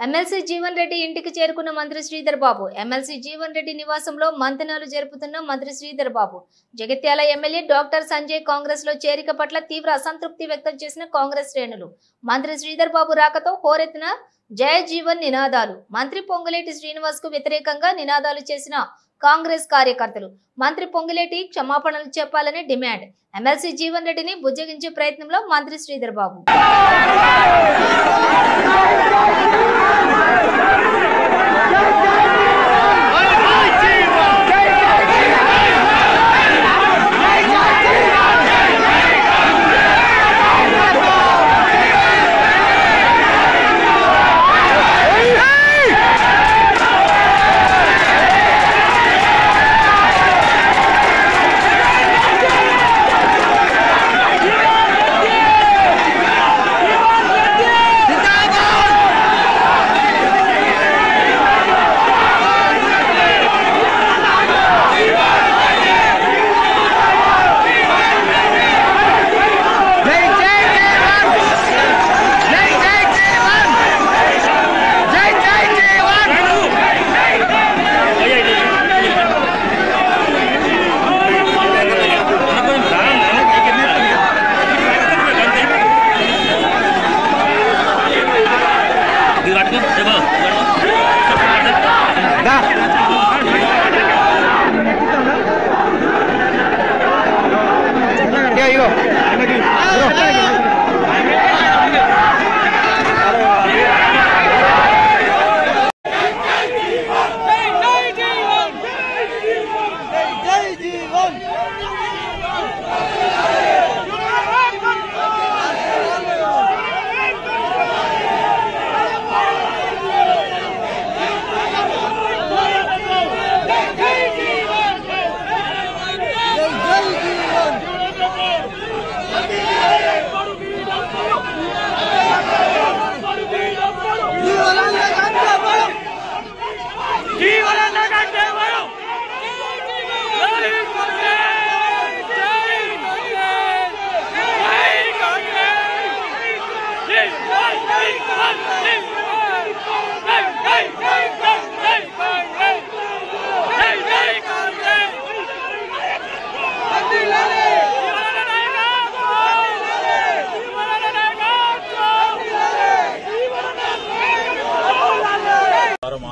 MLC Jeevan Reddy ఇంటికి చేరుకున్న మంత్రి శ్రీధర్ బాబు. ఎమ్మెల్సీ జీవన్ రెడ్డి నివాసంలో మంతనాలు జరుపుతున్న మంత్రి శ్రీధర్ బాబు. జగిత్యాల ఎమ్మెల్యే డాక్టర్ సంజయ్ కాంగ్రెస్ లో చేరిక పట్ల తీవ్ర అసంతృప్తి వ్యక్తం చేసిన కాంగ్రెస్ శ్రేణులు. మంత్రి శ్రీధర్ బాబు రాకతో హోరెత్తిన జయ జీవన్ నినాదాలు. మంత్రి పొంగులేటి శ్రీనివాస్ కు వ్యతిరేకంగా నినాదాలు చేసిన కాంగ్రెస్ కార్యకర్తలు మంత్రి పొంగులేటి క్షమాపణలు చెప్పాలని డిమాండ్. ఎమ్మెల్సీ జీవన్ రెడ్డిని బుజ్జగించే ప్రయత్నంలో మంత్రి శ్రీధర్ బాబు.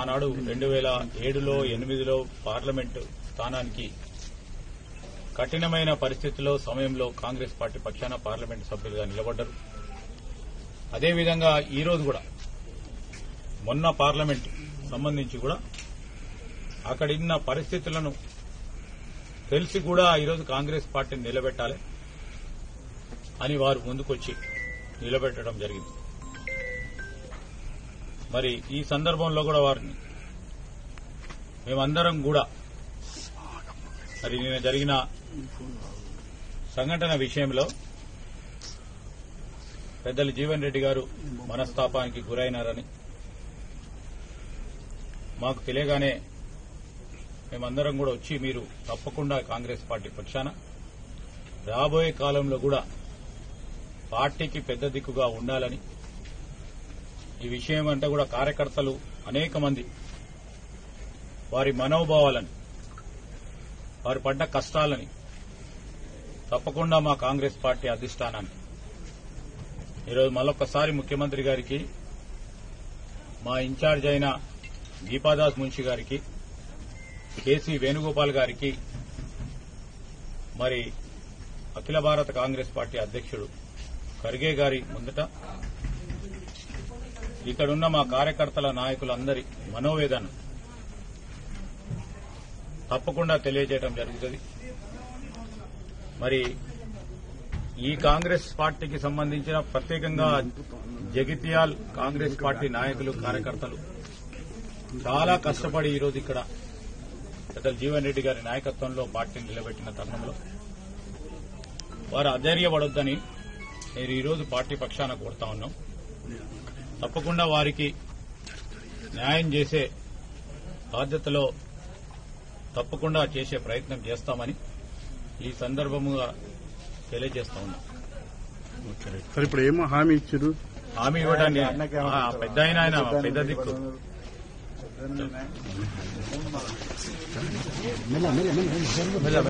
ఆనాడు 2007లో 2008లో పార్లమెంటు స్థానానికి కఠినమైన పరిస్థితుల్లో సమయంలో కాంగ్రెస్ పార్టీ పక్షాన పార్లమెంటు సభ్యులుగా నిలబడ్డారు. అదేవిధంగా ఈరోజు కూడా మొన్న పార్లమెంటు సంబంధించి కూడా అక్కడున్న పరిస్థితులను తెలిసి కూడా ఈరోజు కాంగ్రెస్ పార్టీని నిలబెట్టాలి అని వారు ముందుకొచ్చి నిలబెట్టడం జరిగింది. మరి ఈ సందర్భంలో కూడా వారిని మేమందరం కూడా మరి నిన్న జరిగిన సంఘటన విషయంలో పెద్దలు జీవన్ రెడ్డి గారు మనస్తాపానికి గురైనారని మాకు తెలియగానే మేమందరం కూడా వచ్చి మీరు తప్పకుండా కాంగ్రెస్ పార్టీ పక్షాన రాబోయే కాలంలో కూడా పార్టీకి పెద్ద దిక్కుగా ఉండాలని ఈ విషయం అంతా కూడా కార్యకర్తలు అనేక మంది వారి మనోభావాలని వారు పడ్డ కష్టాలని తప్పకుండా మా కాంగ్రెస్ పార్టీ అధిష్టానాన్ని ఈరోజు మరొకసారి ముఖ్యమంత్రి గారికి మా ఇన్ఛార్జ్ అయిన దీపాదాస్ మున్షి గారికి కేసీ వేణుగోపాల్ గారికి మరి అఖిల భారత కాంగ్రెస్ పార్టీ అధ్యక్షుడు ఖర్గే గారి ముందట ఇక్కడున్న మా కార్యకర్తల నాయకులందరి మనోవేదన తప్పకుండా తెలియజేయడం జరుగుతుంది. మరి ఈ కాంగ్రెస్ పార్టీకి సంబంధించిన ప్రత్యేకంగా జగిత్యాల్ కాంగ్రెస్ పార్టీ నాయకులు కార్యకర్తలు చాలా కష్టపడి ఈరోజు ఇక్కడ పెద్దలు జీవన్ రెడ్డి గారి నాయకత్వంలో పార్టీని నిలబెట్టిన తరుణంలో వారు అధైర్యపడొద్దని నేను ఈరోజు పార్టీ పక్షాన కోరుతా ఉన్నాం. తప్పకుండా వారికి న్యాయం చేసే బాధ్యతలో తప్పకుండా చేసే ప్రయత్నం చేస్తామని ఈ సందర్భంగా తెలియజేస్తా ఉన్నాం. సార్ ఇప్పుడు ఏమో హామీ ఇచ్చారు? హామీ ఇవ్వడాన్ని పెద్ద ఆయన పెద్ద దిక్కు